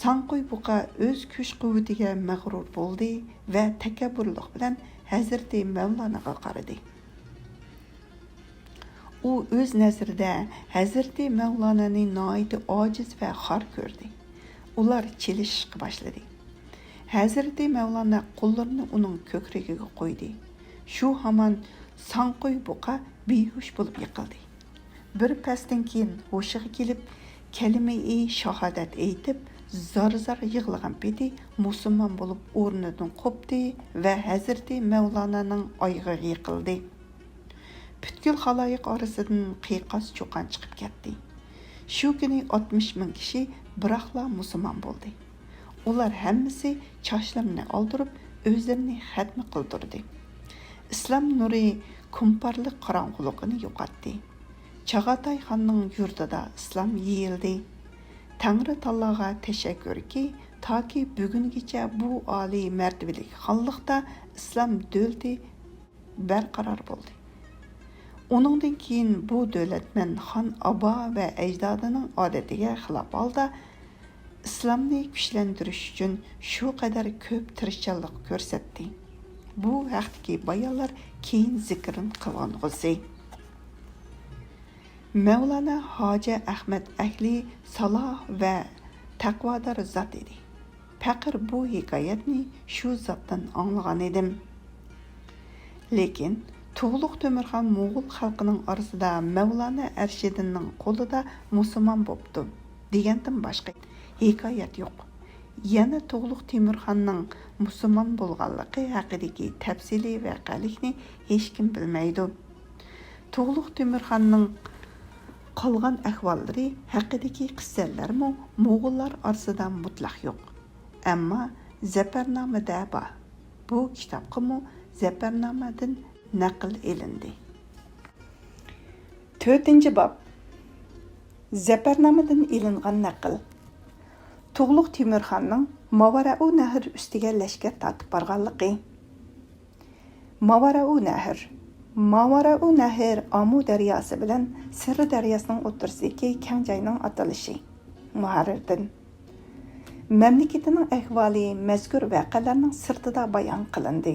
Sanquy buqa o'z kuch-quvvatiga mag'rur bo'ldi va takabburlik bilan Hazreti Mevlanaga qaradi. U o'z nazarida Hazreti Mevlanani noiti ojiz va xor ko'rdi. Ular chelishishga boshladi. Hazreti Mevlana qo'llarini uning ko'kragiga qo'ydi. Shu hamon Sanquy buqa behush bo'lib yiqildi. Bir pasdan keyin hushiga kelib, kalima-i shahodat aytib, zar-zar yig'lagan peti musulmon bo'lib o'rnidan qopdi va Hazreti Mevlananing oyog'iga yiqildi. Butkul xaloyiq orasidan qiyoqas cho'qan chiqib ketdi. Shu kuni 60 ming kishi biroqla musulmon bo'ldi. Ular hammasi chochlarini oldirib, o'zlarini xatmi qildirdi. Islom nuri kumparlik qorong'uligini yo'qotdi. Chag'atay xonning yurtida islom yeyildi. Tangri Taologa tashakkurki, toki bugungacha bu oliy martabalik xonliqda islom davlati barqaror bo'ldi. Onundan keyin bu davlatman xon abo va ajdodining odatiga xilof holda islomni kuchlantirish uchun shu qadar ko'p tirishchilik ko'rsatdi. Bu haqdagi bayonlar keyin zikrin qiling'usi. Mevlana Hoji Ahmad Ahli saloh va taqvodor zot edi. Faqir bu hikoyatni shu zotdan anglagan edim. Lekin Tuğluq Temirxon Moğol xalqining orasida Mevlana Arshidinning qo'lida musulmon bo'pti degandan boshqa hikoyat yo'q. Yana Tuğluq Temirxonning musulmon bo'lganligi haqidagi tafsiliy voqelikni hech kim bilmaydi. Tuğluq Temirxonning qolgan ahvollari haqidagi qissalarmi Moğollar orasida mutlaq yo'q. Ammo Zafarnomada bor. Bu kitobqimi Zafarnomadan naql elindi. 4-bob Zafarnomadan elingan naql. Tuğluq Temirxonning Mavara'u Nahr ustiga lashkar tortib borganligi. Mavara'u Nahr Amu daryosi bilan Sirri daryosining o'rtasidagi keng joyning atalishi. Muharrirdan. Mamlakatining ahvoli mazkur voqealarning sirtida bayon qilindi.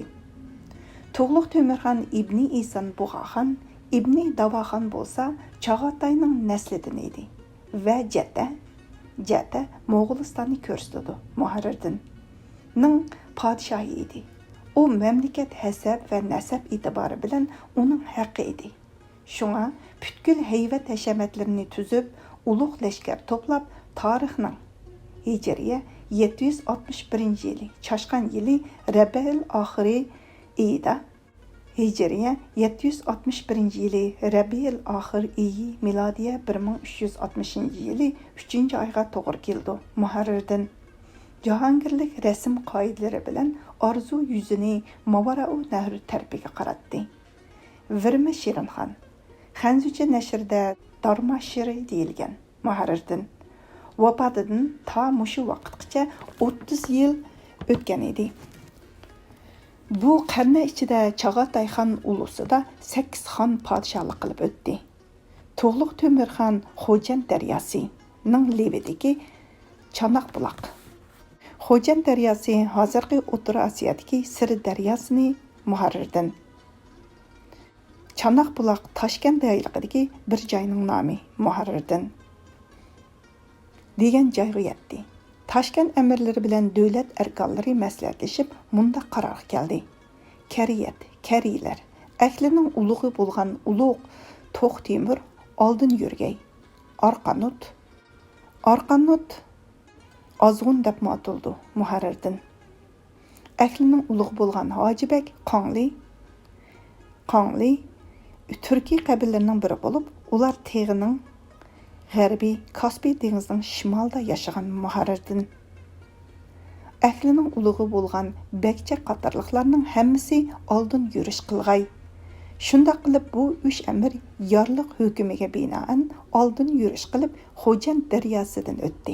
Tuğluq Temirxon ibn İsan Buğaxon ibn Davaxon bo'lsa, Chag'atayning naslidan edi va Jata Mo'g'ulistonni ko'rsatdi. Muharrirdan ning podshohi edi. U mamlakat hasab va nasab e'tibori bilan uning haqqi edi. Shunga butkul hayvat hashamatlarini tuzib, ulug' lashkar to'plab tarixning Hijriya 761-yili, Chashqan yili Rabiul oxiri iyida, Hijriya 761-yili Rabiul oxir iyi, milodiya 1360-yili 3-oyga to'g'ri keldi. Muharrirdan Jahongirlik rasm qoidalari bilan orzu yuzini Mavara'u Nahr tarbiga qaratdi. Virma Shirinxon Xanzucha nashrida Darmashiri deyilgan. Muharrirdan vafotidan ta mushu vaqtgacha 30 yil o'tgan edi. Bu qarni ichida Chag'atay xon ulusida 8 xon podshohlik qilib o'tdi. Tuğluq Temirxon Xo'jan daryosining levidagi Chanoq buloq. Xo'jan daryosi hozirgi O'rta Osiyodagi Sir daryosini. Muharrirdan Chanoq buloq Toshkent viloyatidagi bir joyning nomi. Muharrirdan degan joyga yetdi. Toshkent amirlari bilan davlat arkonlari maslahatlashib munda qaror keldi. Kariylar ahlining ulug'i bo'lgan ulug' To'q Temur oldin yurgay. Arqanut Ozg'un deb motildi. Muharrirdan ahlining ulug' bo'lgan Hojibek Qonli Turkiy qabilalarining biri bo'lib, ular teg'ining G'arbiy Kaspiy dengizining shimolida yashagan Muharrirdin. Ahlining ulug'i bo'lgan Bekcha qatorliqlarning hammasi oldin yurish qilg'ay. Shundaq qilib bu 3 amir yorliq hukmiga binoan oldin yurish qilib Xo'jand daryosidan o'tdi.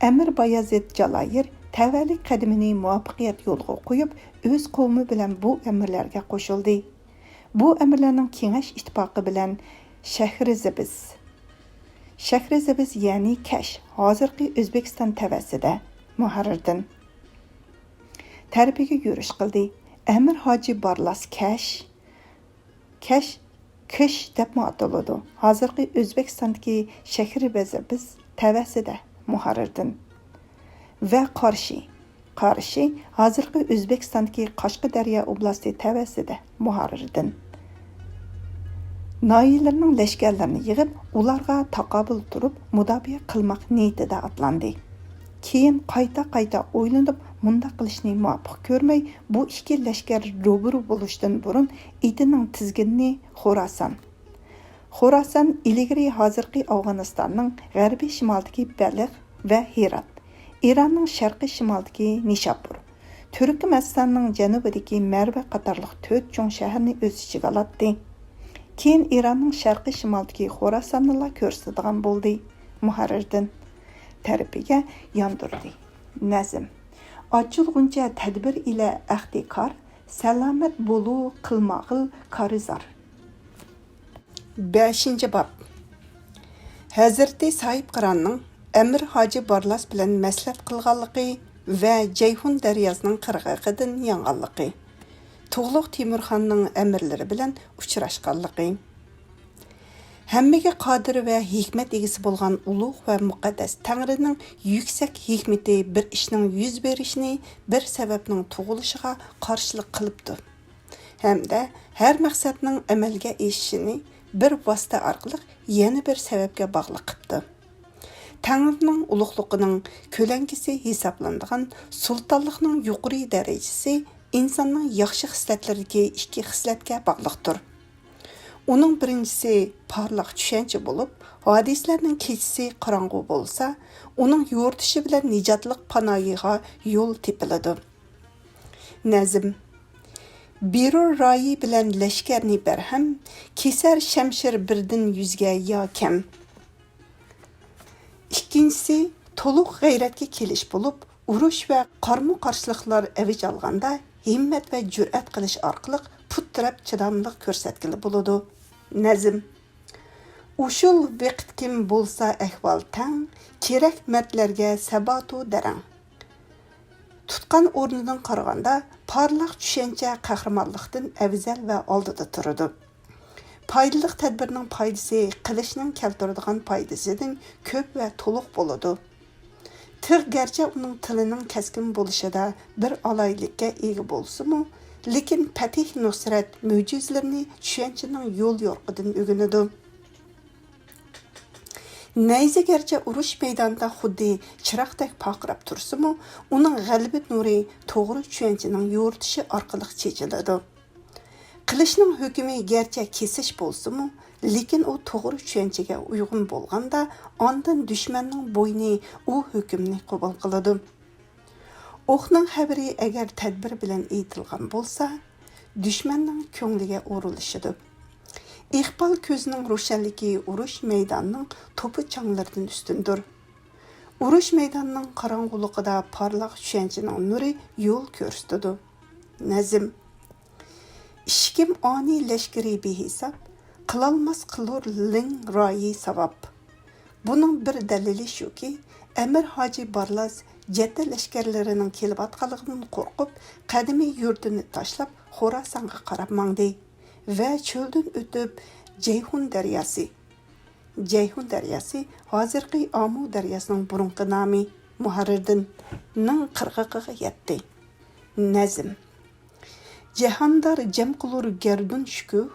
Amir Bayazid Jalayir tavallik qadamini muvaffaqiyat yo'lga qo'yib, o'z qavmi bilan bu amirlarga qo'shildi. Bu amirlarning kengash ittifoqi bilan Shahrizabiz ya'ni Kash, hozirgi O'zbekiston tavasida Muharrirdin tarafiga yurish qildi. Amir Hoji Barlas Kish deb ataladi. Hozirgi O'zbekistondagi Shahrizabiz tavasida Muharrirdin va Qarshi hozirgi O'zbekistondagi Qashqadaryo oblasti tavasida Muharrirdin Noillarning lashkarlarini yig'ib, ularga taqobil turib, mudofaa qilmoq niyatida atlandi. Keyin qayta o'ylanib, munda qilishni muvaffaq ko'rmay, bu ikki lashkar ro'buru bo'lishdan burun itining tizginini Xorasan ilgari hozirgi Afg'onistonning g'arbiy shimolidagi Baliq va Herat, Eronning sharqiy shimolidagi Nishapur, Turkmanistonning janubidagi Marva qatorliq 4 cho'ng shaharni o'z ichiga oldi. Keyin Eronning sharqiy shimolidagi Xorasonni ko'rsatadigan bo'ldi. Muharrirdin tarafiga yondirdi. Nazm. Ochilguncha tadbir ila ahtikor, salomat bo'lu qilmog'il korizor. 5-bob. Hazrati Saib Qironning Amir Hoji Barlas bilan maslahat qilganligi va Jayhun daryosining qirg'og'idan yonganligi. Tug'luq Timurxonning amirlari bilan uchrashganligi. Hammaga qodir va hikmat egasi bo'lgan ulug' va muqaddas Tangrining yuksak hikmati bir ishning yuz berishini, bir sababning tug'ilishiga qarshilik qilibdi. Hamda har maqsadning amalga oshishini bir vosita orqali yana bir sababga bog'liq qildi. Tangrining ulug'ligining ko'lankisi hisoblanadigan sultonlikning yuqori darajasi insonning yaxshi xislatlaridagi ikki xislatga bog'liqdir. Uning birinchisi parlaq tushuncha bo'lib, hadislarning kechisi qorong'u bo'lsa, uning yo'rtishi bilan nijotlik panohiga yo'l tepiladi. Nazm. Birur rayi bilan lashkarni barham, kesar shamshir birdan yuzga yo kam. Ikkinchisi to'liq g'ayratga kelish bo'lib, urush va qarmu-qarshiliklar avj olganda himmat va jur'at qilish orqali puttirab chidamliq ko'rsatgili bo'ladi. Nazm. Ushul vaqt kim bo'lsa ahvol tang, kerak mardlarga sabatu darang. Tutqan o'rnidan qaraganda parlaq tushuncha qahramonlikdan afzal va oldida turadi. Foydali tadbirning foydasi qilishning keltiradigan foydasidan ko'p va to'liq bo'ladi. Tig garchi uning tilining kaskin bo'lishida bir alaylikka ega bo'lsa-mu, lekin Fatih Nusrat mo'jizalarini tushunchaning yo'l yo'riqidan o'rganadi. Nayza garchi urush maydonida xuddi chiroqdek paqirab tursa-mu, uning g'alaba nuri to'g'ri tushunchaning yo'ritishi orqali chechiladi. Qilishning hukmi garchi kesish bo'lsa-mu, lekin u to'g'ri tushunchaga uyg'un bo'lganda, ondan dushmanning bo'yni u hukmni qabul qiladi. O'qning xabari agar tadbir bilan aytilgan bo'lsa, dushmanning ko'ngliga o'rilishidi. Iqbal ko'zining ro'shanligi urush maydonining to'pi changlaridan ustundir. Urush maydonining qorong'uligida parlaq tushunchaning nuri yo'l ko'rsatadi. Nazm. Ishkim oni lashkari behisob, qilolmas qilur ling royi savob. Buning bir dalili shuki, Amir Hoji Barlas jadda lashkarlarining kelib-atqanligidan qo'rqib, qadimiy yurtini tashlab Xorasonga qarab mangdi va cho'ldan o'tib Jayhun daryosi hozirgi Amu daryosining burunqi nomi Muharrirdinning qirg'og'iga yetdi. Nazm. Jahondar jam qilur gardun shukuh,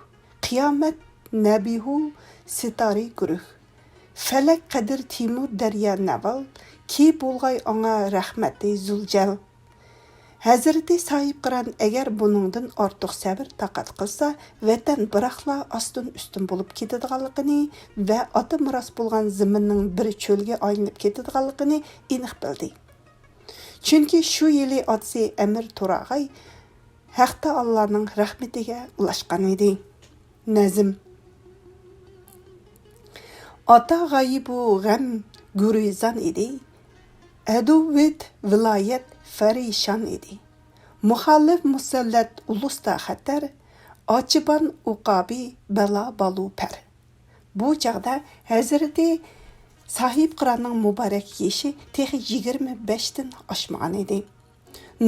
qiyomat nabihu sitari guruh. Falak qadir Timur darya naval, ki bo'lg'ay ona rahmati zuljal. Hazreti Sahib Qiran agar buningdan ortiq sabr taqat qilsa, vatan biroqla ostun ustun bo'lib ketadiganligini va ota miros bo'lgan zaminning bir cho'lga aylanib ketadiganligini aniq bildi. Chunki shu yili otasi Amir Turag'ay Haq Taoloning rahmatiga ulashgan edi. Nazm. Ota g'ayibu g'am gurizon edi. Aduvvet viloyat farishon edi. Muxolif musallat ulusda xatar, ochiban uqobi balo balu par. Bu chaqda Hazrati Sahib Qiranning muborak yeshi texi 25dan oshmagan edi.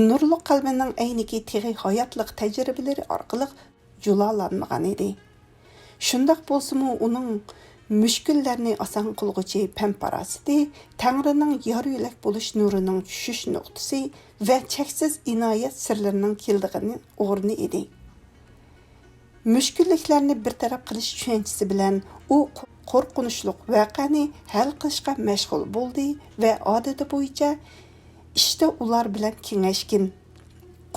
Nurli qalbining ayniki texi hayotlik tajribalari orqali julalanmagan edi. Shundaq bo'lsa-mu uning mushkullarni oson qilg'uchi pamparasidi, Tangrining yoruyilak bo'lish nurining tushish nuqtasi va cheksiz inoyat sirlarining keldig'ini o'rni edi. Mushkulliklarni bir taraf qilish tushunchasi bilan u qo'rqinchli voqeani hal qilishga mashg'ul bo'ldi va odati bo'yicha ishda ular bilan kengashgan.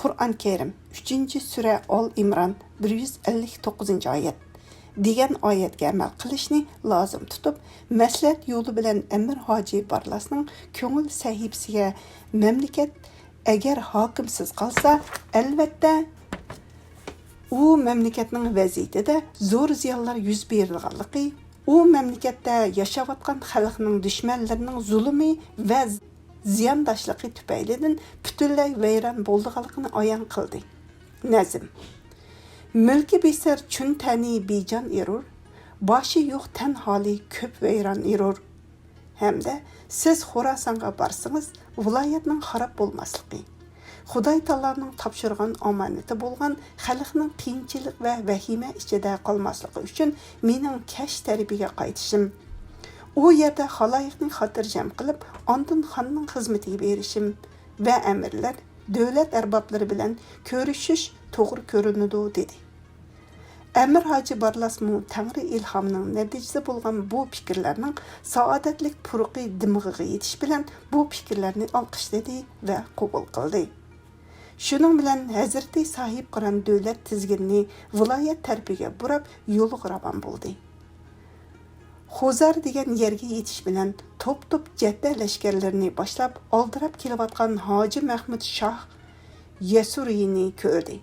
Qur'on Karim 3-sura Al Imron 159-oyat degan oyatga amal qilishni lozim tutib, maslahat yo'li bilan Amir Hoji Barlasning ko'ngil sahifasiga mamlakat agar hokimsiz qolsa, albatta u mamlakatning vaziyatida zo'r ziyonlar yuz berganligi, u mamlakatda yashayotgan xalqning dushmanlarining zulmi va ziyondoshligi tufaylidan butunlay vayron bo'lganligini ayon qildi. Nazm. Mulki besar chun tani bejon erur, boshi yo'q tan holi ko'p vayron erur. Hamda siz Xorasonga barsangiz, viloyatning xarob bo'lmasligi, Xudoy taoloning topshirgan omonati bo'lgan xalqning qiyinchilik va vahima ichida qolmasligi uchun mening kash tarafiga qaytishim, u yerda xaloyiqni xotirjam qilib, ondan xonning xizmatiga berishim va amirlar, davlat arboblari bilan ko'rishish to'g'ri ko'rinadi dedi. Amir Hoji Barlasmu Tangri ilhomining natijasi bo'lgan bu fikrlarning saodatlik puruqi dimig'iga yetish bilan bu fikrlarni olqishladi va qabul qildi. Shuning bilan Hazrati Sahib Qiran davlat tizginini viloyat tarafiga burab yo'liga ravon bo'ldi. Xo'zar degan yerga yetish bilan to'p-to'p jadda lashkarlarini boshlab oldirab kelayotgan Hoji Mahmud Shoh Yasuriyni ko'rdi.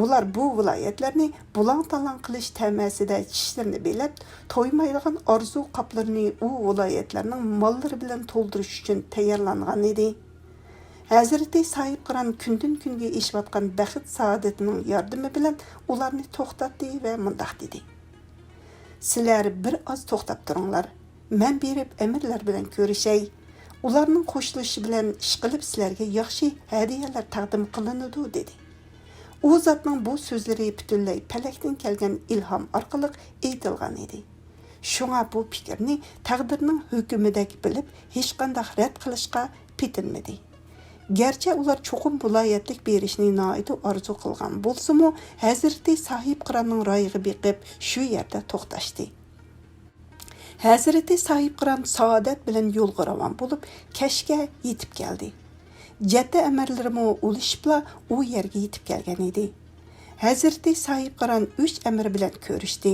Bular bu viloyatlarni bulang-talang qilish tamasida tishlarini belab, to'ymaydigan orzu qoplarni u viloyatlarning mollari bilan to'ldirish uchun tayyorlangan edi. Hazrati Sahib Qiran kundan kunga eshayotgan baxt saodatining yordami bilan ularni to'xtatdi va mundaq dedi. Sizlar bir oz to'xtab turinglar. Men berib amirlar bilan ko'rishay. Ularning qo'shilishi bilan ish qilib sizlarga yaxshi hadiyalar taqdim qilinadi dedi. U zotning bu so'zlari butunlay palakdan kelgan ilhom orqali aytilgan edi. Shunga bu fikrni taqdirning hukmidek bilib, hech qanday rad qilishga petinmadi. Gerçi ular cho'qim viloyatlik berishni noiti orzu qilgan bo'lsa-mu, Hazrati Sahib Qiranning royiga beqib shu yerda to'xtashdi. Hazrati Sahib Qiran saodat bilan yo'lga ravon bo'lib, Kashga yetib keldi. Jadda amirlarimi ulishibla u yerga yetib kelgan edi. Hazrati Sahib Qiran 3 amir bilan ko'rishdi.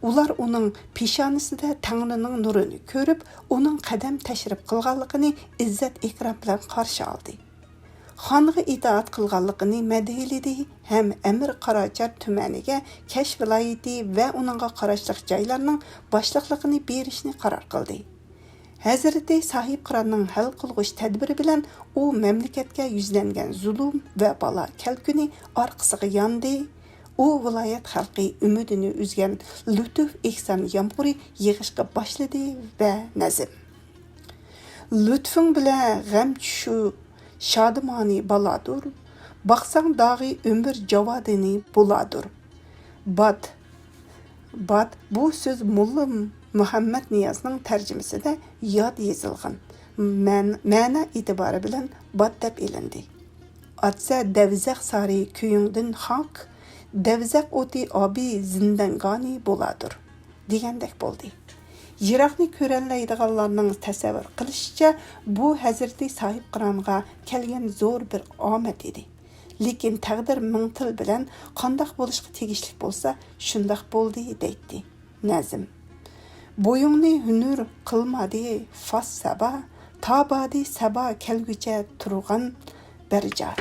Ular uning peshonasida Tangrining nurini ko'rib, uning qadam tashrif qilganligini izzat ikrom bilan qarshi oldi. Xonga itoat qilganligini madhiyaladi ham Amir Qarachar tumaniga Kash viloyati va uningga qarashli joylarning boshliqligini berishni qaror qildi. Hazrati Sahib Qiranning hal qilg'ish tadbiri bilan u mamlakatga yuzlangan zulm va balo kelkuni orqasiga yondi. U viloyat xalqi umidini uzgan lutuf ehson yomg'iri yig'ishga boshladi va nazm. Lutfing bilan g'am tushu shodimoni balodur, baqsang dog'i umr javodini buladur. Bad bu so'z Mulla Muhammad Niyozning tarjimasida yod yozilgan. Ma'na e'tibori bilan bad deb elindi. Atsa davzaq sari kuyungdin haq, davzaq o'ti abi zindangani bo'ladur degandek bo'ldi. Yiraqni ko'rolmaydiganlarning tasavvur qilishicha, bu Hazreti Sahib Qironga kelgan zo'r bir omad edi. Lekin taqdir ming til bilan qandoq bo'lishga tegishli bo'lsa, shundoq bo'ldi deydi. Nazm. Bo'yingni hunur qilmadi fas saba, tabadi saba kelgucha turgan berjar.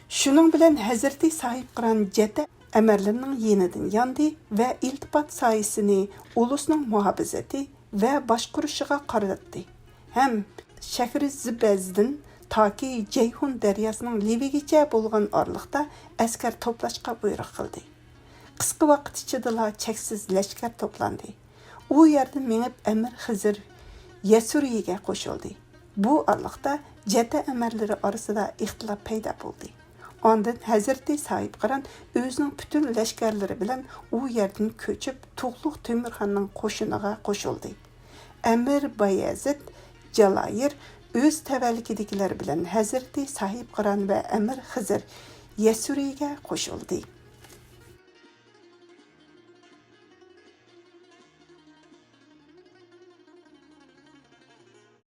Shuning bilan Hazreti Sahib Qiron jata amirlarining yenidan yandi va iltifot soyasini ulusning muhofazati va boshqurishiga qaratdi. Ham Shahri Zibazdan toki Ceyhun daryosining levigicha bo'lgan orliqda askar to'plashga buyruq qildi. Qisqa vaqt ichida cheksiz lashkar to'plandi. U yerda menib Amir Xizr Yasuriga qo'shildi. Bu orliqda jata amirlari orasida ixtilof paydo bo'ldi. Ondan Hazreti Sahib Qiron o'zining butun lashkarlari bilan u yerdan ko'chib Tug'luq Temirxonning qo'shiniga qo'shildi. Amir Bayazid Jalayir o'z tavallikidagilar bilan Hazreti Sahib Qiron va Amir Xizr Yasuriga qo'shildi.